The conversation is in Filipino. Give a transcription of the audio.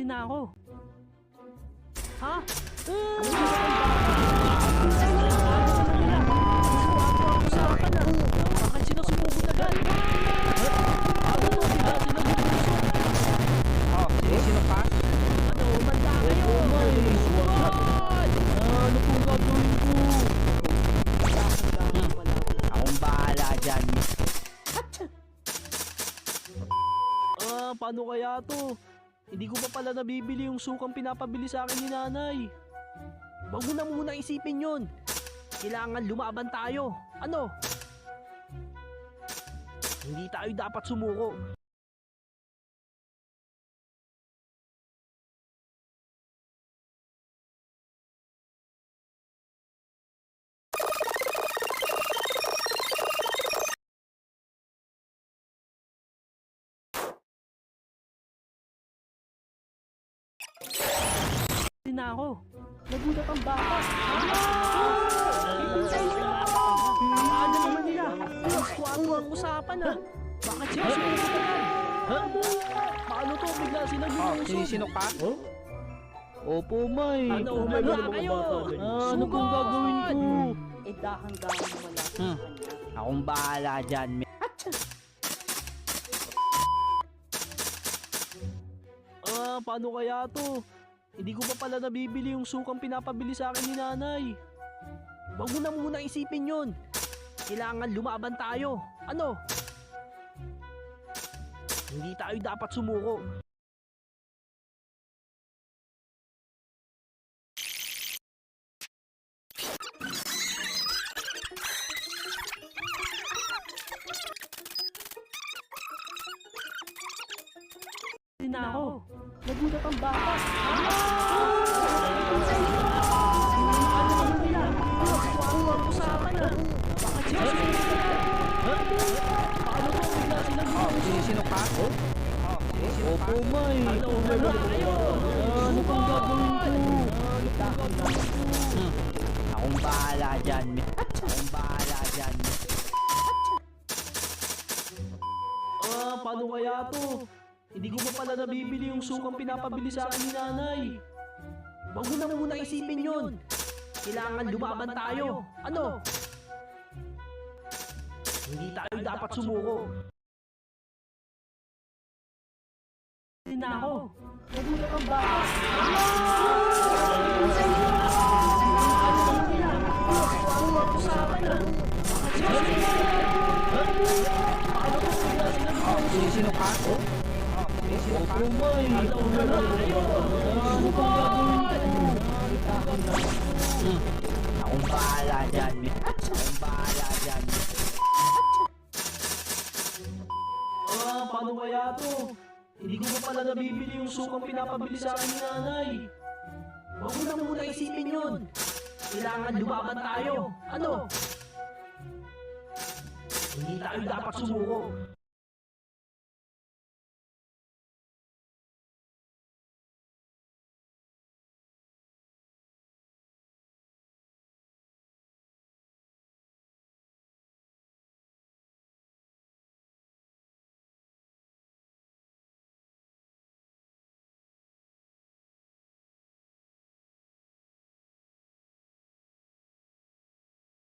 na ako. Ha? Bakit sila sumugod agad? Ano to? Sila sumugod. Sino pa? Ano? Manda kayo! Ano pong gagawin ko? Akong bahala dyan. Paano kaya to? Hindi ko pa pala nabibili yung sukang pinapabili sa akin ni nanay. Wag mo na muna isipin yun. Kailangan lumaban tayo. Ano? Hindi tayo dapat sumuko. Na ako. Nagulat ang bata. Ano naman nila? Kuwago ang usapan ah. Bakit sila sumusunod na yan? Paano to? Bigla sila lumusog. Sino ka? Opo, May. Ano? Wala kayo! Ano pong gagawin ko? Dahan-dahan mo wala sa kanya. Akong bahala dyan. Paano kaya to? Hindi ko pa pala nabibili yung sukang pinapabili sa akin ni nanay. Wag mo na muna isipin yun. Kailangan lumaban tayo. Ano? Hindi tayo dapat sumuko. Na ako. Nagulat ang bata. Ano naman nila? Kuwago ang usapan ah. Bakit sila sumusunod na yan? Paano to? Bigla sila lumusog. Sino ka? Opo, May. Wala kayo! Ano pong gagawin ko? Akong bahala dyan. Akong bahala dyan. Paano kaya to? Hindi ko pa pala nabibili yung sukang pinapabili sa akin ni nanay. Wag mo na muna isipin yun. Kailangan lumaban tayo. Ano? Hindi tayo dapat sumuko. Na ako. Nagulat ang bata. Ano ang usapan ah? Bakit sila sumusunod na yan? Paano to? Bigla sila lumusog. Sino ka? Opo, May. Wala kayo! Ano pong gagawin ko? Akong bahala dyan. Akong bahala dyan. Paano kaya to? Hindi ko pa pala nabibili yung sukang pinapabili sa akin ni nanay. Wag mo na muna isipin yun. Kailangan lumaban tayo. Ano? Hindi tayo dapat sumuko.